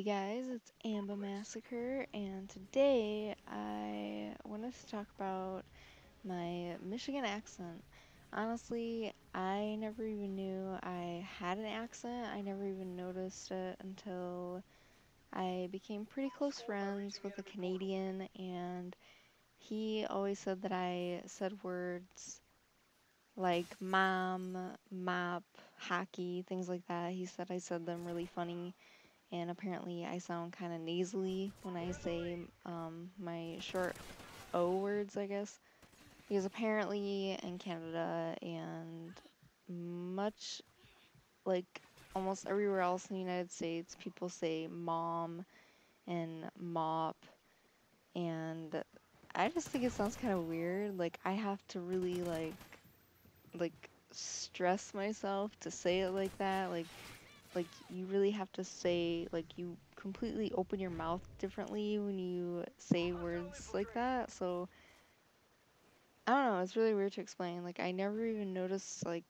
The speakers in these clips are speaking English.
guys, it's Amba Massacre, and today I wanted to talk about my Michigan accent. Honestly, I never even knew I had an accent. I never even noticed it until I became pretty close friends with a Canadian, and he always said that I said words like mom, mop, hockey, things like that. He said I said them really funny, and apparently I sound kind of nasally when I say my short O words, I guess, because apparently in Canada and much like almost everywhere else in the United States, people say mom and mop, and I just think it sounds kind of weird. Like I have to really like stress myself to say it like that. Like you really have to say like you completely open your mouth differently when you say words like that. So I don't know, it's really weird to explain. Like I never even noticed like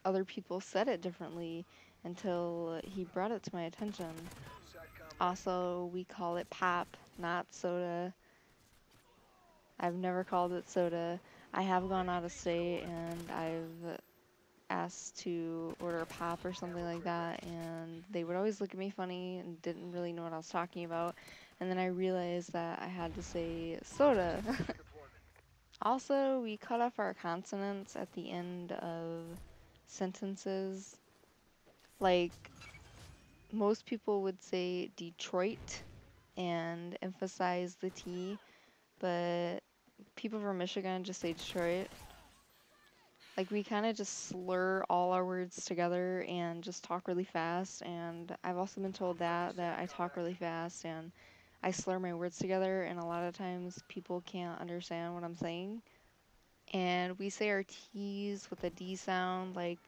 other people said it differently until he brought it to my attention. Also, we call it pop, not soda. I've never called it soda. I have gone out of state and I've asked to order a pop or something like that, and they would always look at me funny and didn't really know what I was talking about. And then I realized that I had to say soda. Also, we cut off our consonants at the end of sentences. Like, most people would say Detroit and emphasize the T, but people from Michigan just say Detroit. Like we kind of just slur all our words together and just talk really fast. And I've also been told that I talk really fast and I slur my words together, and a lot of times people can't understand what I'm saying. And we say our T's with a D sound, like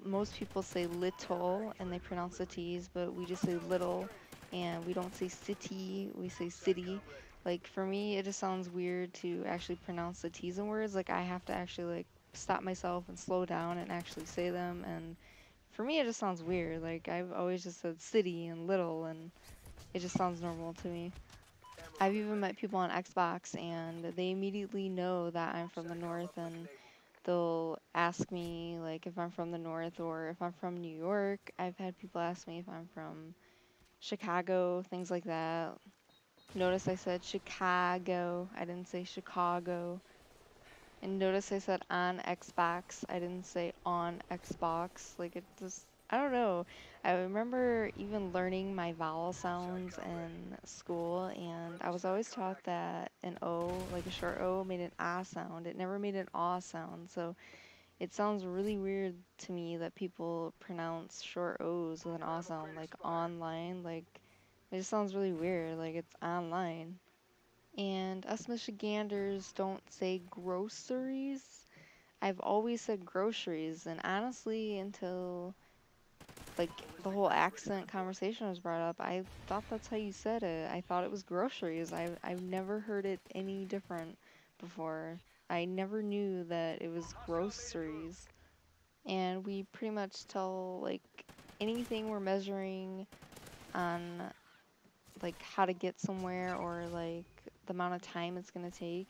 most people say little and they pronounce the T's, but we just say little, and we don't say city, we say city. Like for me, it just sounds weird to actually pronounce the T's in words. Like I have to actually like stop myself and slow down and actually say them. And for me, it just sounds weird. Like I've always just said city and little, and it just sounds normal to me. I've even met people on Xbox and they immediately know that I'm from the north, and they'll ask me like if I'm from the north or if I'm from New York. I've had people ask me if I'm from Chicago, things like that. Notice I said Chicago. I didn't say Chicago. And notice I said on Xbox. I didn't say on Xbox. Like it just, I don't know. I remember even learning my vowel sounds in school, and I was always taught that an O, like a short O, made an ah sound. It never made an aw sound. So it sounds really weird to me that people pronounce short O's with an aw sound, like online. Like it just sounds really weird. Like it's online. And us Michiganders don't say groceries. I've always said groceries, and honestly, until like the whole accent conversation was brought up, I thought that's how you said it. I thought it was groceries. I've never heard it any different before. I never knew that it was groceries. And we pretty much tell like anything we're measuring on like how to get somewhere or like the amount of time it's gonna take.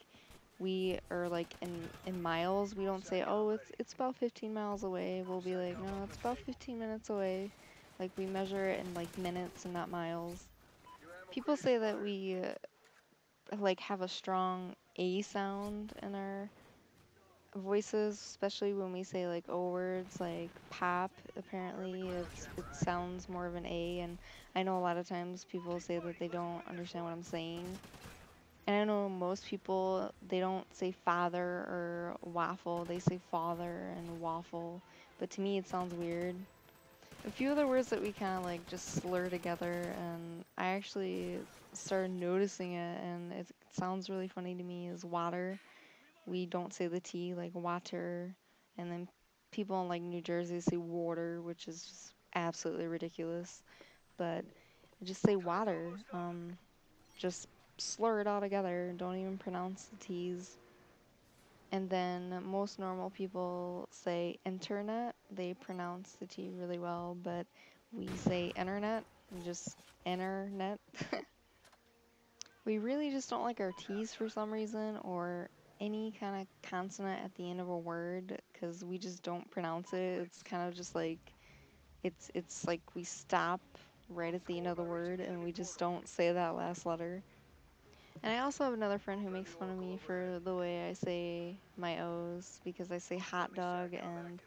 We are like in miles. We don't say, oh, it's about 15 miles away. We'll be like, no, it's about 15 minutes away. Like we measure it in like minutes and not miles. People say that we like have a strong A sound in our voices, especially when we say like O words like pop. Apparently, it sounds more of an A, and I know a lot of times people say that they don't understand what I'm saying. And I know most people they don't say father or waffle, they say father and waffle. But to me, it sounds weird. A few other words that we kind of like just slur together, and I actually started noticing it, and it sounds really funny to me, is water. We don't say the T, like water. And then people in like New Jersey say water, which is just absolutely ridiculous. But just say water. Just slur it all together and don't even pronounce the T's. And then most normal people say internet. They pronounce the T really well, but we say internet, just internet. We really just don't like our T's for some reason, or any kind of consonant at the end of a word, because we just don't pronounce it. It's kind of just like it's like we stop right at the end of the word and we just don't say that last letter. And I also have another friend who makes fun of me for the way I say my O's because I say hot dog, and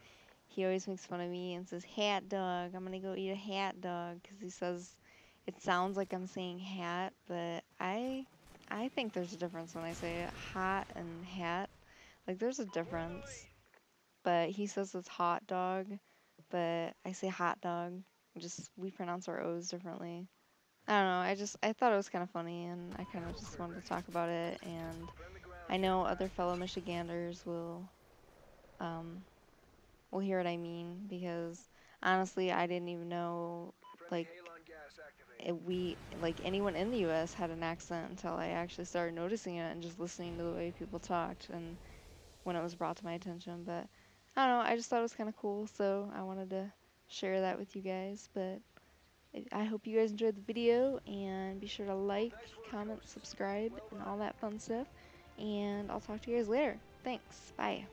he always makes fun of me and says hat dog. I'm gonna go eat a hat dog because he says it sounds like I'm saying hat, but I think there's a difference when I say hot and hat. Like there's a difference. But he says it's hot dog, but I say hot dog. Just we pronounce our O's differently. I don't know. I thought it was kind of funny, and I kind of just wanted to talk about it. And I know other fellow Michiganders um will hear what I mean because honestly, I didn't even know like we like anyone in the U.S. had an accent until I actually started noticing it and just listening to the way people talked and when it was brought to my attention. But I don't know. I just thought it was kind of cool, so I wanted to share that with you guys. But I hope you guys enjoyed the video, and be sure to like, comment, subscribe, and all that fun stuff. And I'll talk to you guys later. Thanks. Bye.